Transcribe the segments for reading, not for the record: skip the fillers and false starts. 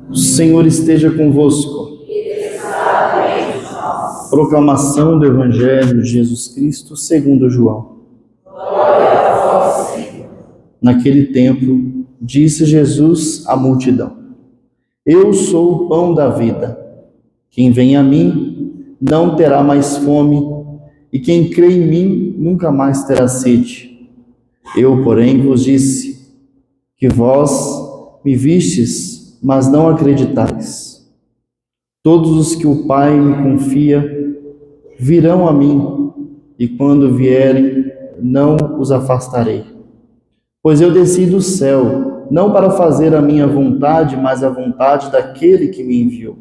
O Senhor esteja convosco. Proclamação do Evangelho de Jesus Cristo segundo João. Naquele tempo, disse Jesus à multidão: Eu sou o pão da vida. Quem vem a mim não terá mais fome, e quem crê em mim nunca mais terá sede. Eu, porém, vos disse que vós me vistes, mas não acreditais. Todos os que o Pai me confia virão a mim, e quando vierem, não os afastarei. Pois eu desci do céu, não para fazer a minha vontade, mas a vontade daquele que me enviou.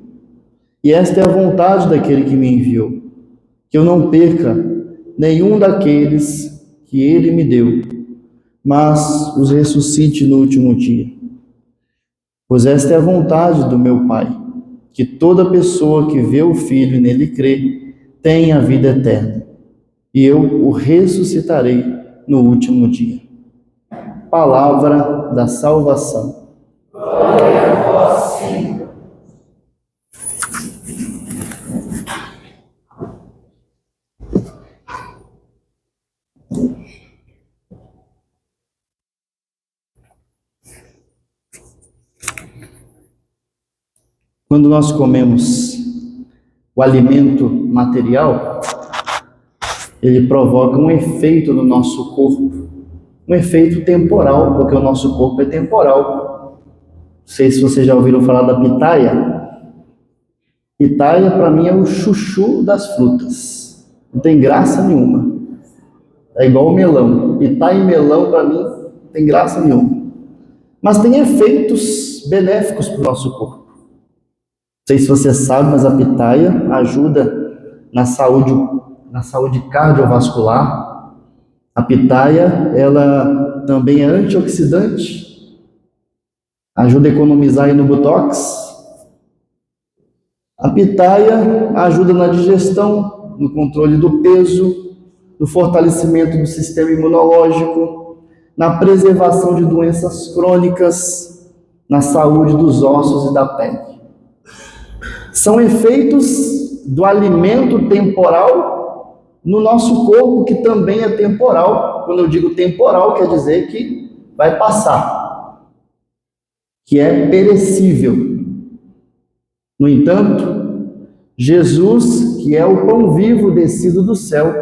E esta é a vontade daquele que me enviou, que eu não perca nenhum daqueles que ele me deu, mas os ressuscite no último dia. Pois esta é a vontade do meu Pai, que toda pessoa que vê o Filho e nele crê, tenha a vida eterna, e eu o ressuscitarei no último dia. Palavra da salvação. Glória a vós, Senhor. Quando nós comemos o alimento material, ele provoca um efeito no nosso corpo, um efeito temporal, porque o nosso corpo é temporal. Não sei se vocês já ouviram falar da pitaia. Pitaia, para mim, é o chuchu das frutas. Não tem graça nenhuma. É igual o melão. Pitaia e melão, para mim, não tem graça nenhuma. Mas tem efeitos benéficos para o nosso corpo. Não sei se você sabe, mas a pitaia ajuda na saúde cardiovascular. A pitaia, ela também é antioxidante, ajuda a economizar aí no botox. A pitaia ajuda na digestão, no controle do peso, no fortalecimento do sistema imunológico, na preservação de doenças crônicas, na saúde dos ossos e da pele. São efeitos do alimento temporal no nosso corpo, que também é temporal. Quando eu digo temporal, quer dizer que vai passar, que é perecível. No entanto, Jesus, que é o pão vivo descido do céu,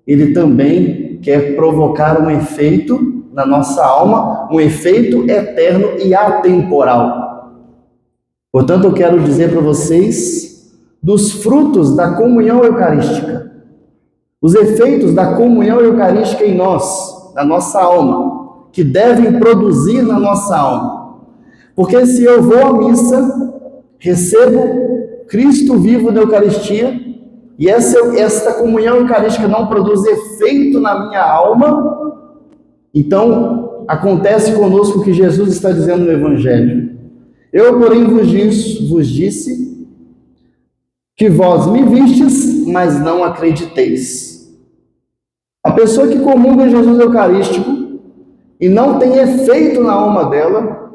ele também quer provocar um efeito na nossa alma, um efeito eterno e atemporal. Portanto, eu quero dizer para vocês dos frutos da comunhão eucarística, os efeitos da comunhão eucarística em nós, na nossa alma, que devem produzir na nossa alma. Porque se eu vou à missa, recebo Cristo vivo na Eucaristia, e esta comunhão eucarística não produz efeito na minha alma, então acontece conosco o que Jesus está dizendo no Evangelho. Eu, porém, vos disse que vós me vistes, mas não acrediteis. A pessoa que comunga Jesus Eucarístico e não tem efeito na alma dela,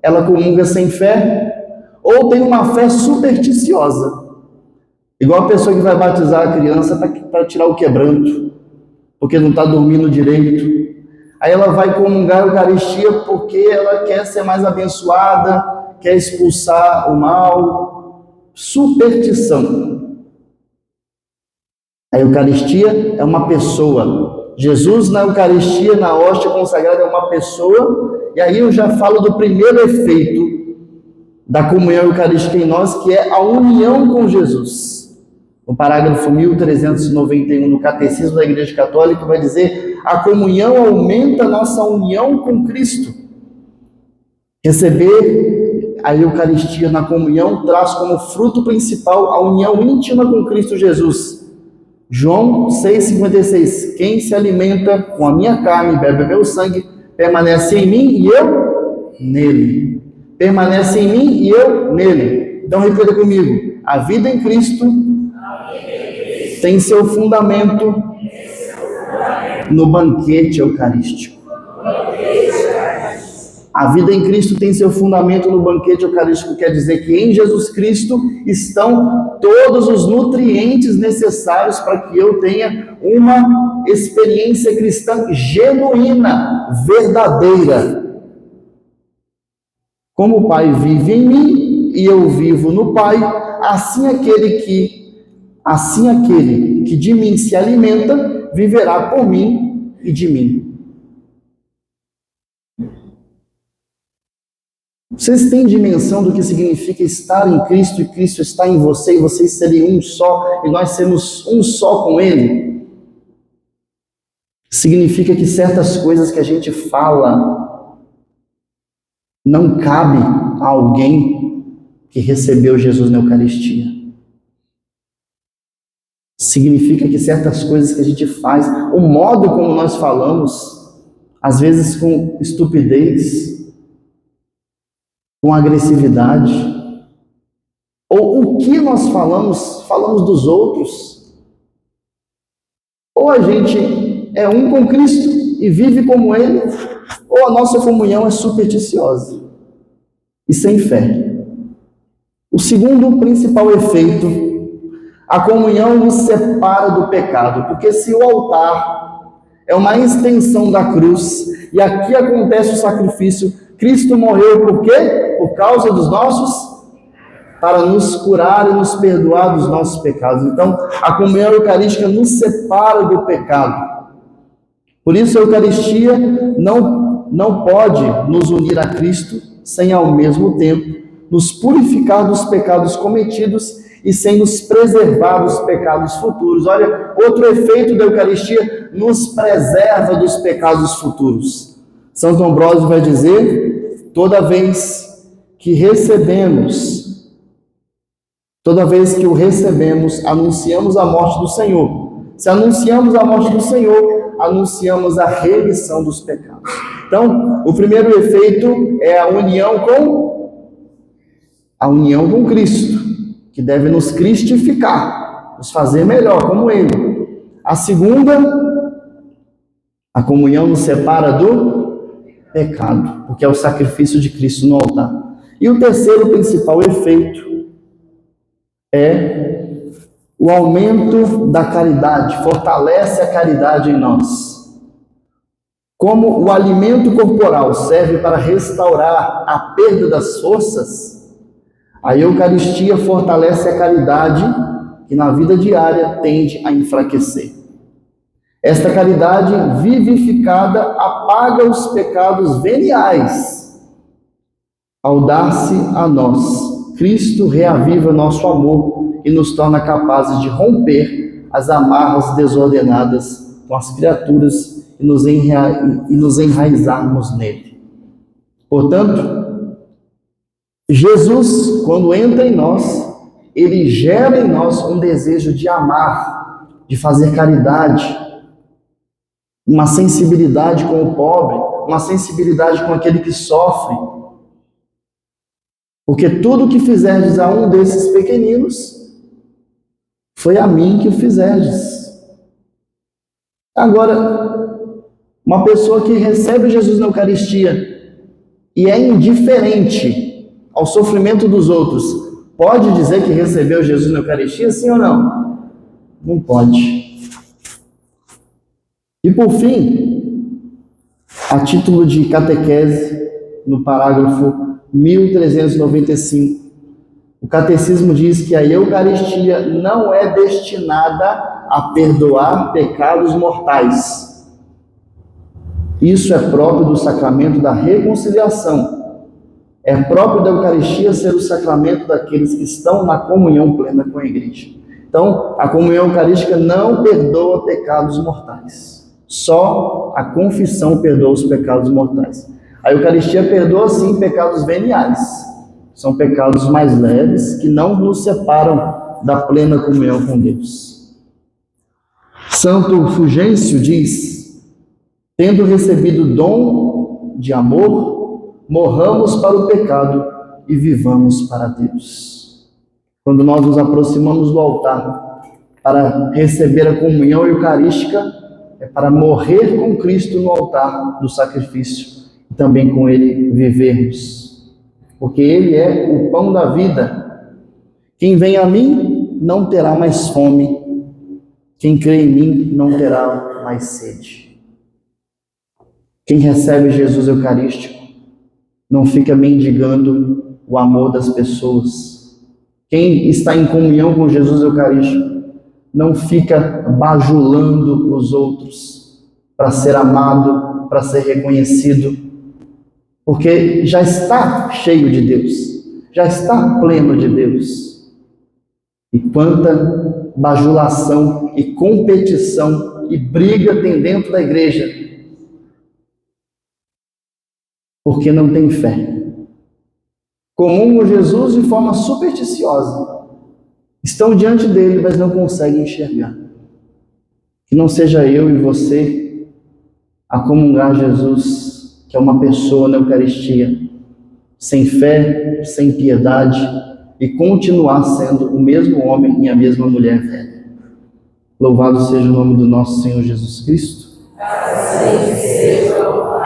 ela comunga sem fé ou tem uma fé supersticiosa. Igual a pessoa que vai batizar a criança para tirar o quebranto, porque não está dormindo direito. Aí ela vai comungar a Eucaristia porque ela quer ser mais abençoada, quer expulsar o mal. Superstição. A Eucaristia é uma pessoa. Jesus na Eucaristia, na hóstia consagrada, é uma pessoa. E aí eu já falo do primeiro efeito da comunhão eucarística em nós, que é a união com Jesus. O parágrafo 1391 do Catecismo da Igreja Católica vai dizer: a comunhão aumenta a nossa união com Cristo. Receber a Eucaristia na comunhão traz como fruto principal a união íntima com Cristo Jesus. João 6,56: quem se alimenta com a minha carne e bebe meu sangue, permanece em mim e eu nele. Permanece em mim e eu nele. Então repita comigo: a vida em Cristo tem seu fundamento no banquete eucarístico. A vida em Cristo tem seu fundamento no banquete eucarístico, quer dizer que em Jesus Cristo estão todos os nutrientes necessários para que eu tenha uma experiência cristã genuína, verdadeira. Como o Pai vive em mim e eu vivo no Pai, assim aquele que de mim se alimenta, viverá por mim e de mim. Vocês têm dimensão do que significa estar em Cristo e Cristo estar em você e vocês serem um só e nós sermos um só com Ele? Significa que certas coisas que a gente fala não cabe a alguém que recebeu Jesus na Eucaristia. Significa que certas coisas que a gente faz, o modo como nós falamos, às vezes com estupidez, com agressividade, ou o que nós falamos dos outros, ou a gente é um com Cristo e vive como Ele, ou a nossa comunhão é supersticiosa e sem fé. O segundo principal efeito, a comunhão nos separa do pecado, porque se o altar é uma extensão da cruz, e aqui acontece o sacrifício, Cristo morreu por quê? Por causa dos nossos, para nos curar e nos perdoar dos nossos pecados. Então, a comunhão eucarística nos separa do pecado. Por isso, a Eucaristia não pode nos unir a Cristo sem, ao mesmo tempo, nos purificar dos pecados cometidos e sem nos preservar dos pecados futuros. Olha, outro efeito da Eucaristia, nos preserva dos pecados futuros. Santo Ambrósio vai dizer, toda vez que o recebemos, anunciamos a morte do Senhor. Se anunciamos a morte do Senhor, anunciamos a remissão dos pecados. Então, o primeiro efeito é a união com Cristo, que deve nos cristificar, nos fazer melhor como Ele. A segunda, a comunhão nos separa do pecado, porque é o sacrifício de Cristo no altar. E o terceiro principal efeito é o aumento da caridade, fortalece a caridade em nós. Como o alimento corporal serve para restaurar a perda das forças, a Eucaristia fortalece a caridade que na vida diária tende a enfraquecer. Esta caridade vivificada apaga os pecados veniais. Ao dar-se a nós, Cristo reaviva nosso amor e nos torna capazes de romper as amarras desordenadas com as criaturas e nos enraizarmos nele. Portanto, Jesus, quando entra em nós, ele gera em nós um desejo de amar, de fazer caridade, uma sensibilidade com o pobre, uma sensibilidade com aquele que sofre. Porque tudo que fizerdes a um desses pequeninos, foi a mim que o fizerdes. Agora, uma pessoa que recebe Jesus na Eucaristia e é indiferente ao sofrimento dos outros, pode dizer que recebeu Jesus na Eucaristia, sim ou não? Não pode. E por fim, a título de catequese, no parágrafo 1395, o Catecismo diz que a Eucaristia não é destinada a perdoar pecados mortais. Isso é próprio do sacramento da reconciliação. É próprio da Eucaristia ser o sacramento daqueles que estão na comunhão plena com a Igreja. Então, a comunhão eucarística não perdoa pecados mortais. Só a confissão perdoa os pecados mortais. A Eucaristia perdoa, sim, pecados veniais. São pecados mais leves que não nos separam da plena comunhão com Deus. Santo Fulgêncio diz: tendo recebido o dom de amor, morramos para o pecado e vivamos para Deus. Quando nós nos aproximamos do altar para receber a comunhão eucarística, é para morrer com Cristo no altar do sacrifício. também com Ele vivermos, porque Ele é o pão da vida. Quem vem a mim não terá mais fome, quem crê em mim não terá mais sede. Quem recebe Jesus Eucarístico não fica mendigando o amor das pessoas. Quem está em comunhão com Jesus Eucarístico não fica bajulando os outros para ser amado, para ser reconhecido, porque já está cheio de Deus, já está pleno de Deus. E quanta bajulação e competição e briga tem dentro da igreja, porque não tem fé. Comungam Jesus de forma supersticiosa, estão diante dele, mas não conseguem enxergar. Que não seja eu e você a comungar Jesus, que é uma pessoa na Eucaristia, sem fé, sem piedade, e continuar sendo o mesmo homem e a mesma mulher velha. Louvado seja o nome do nosso Senhor Jesus Cristo. Assim seja.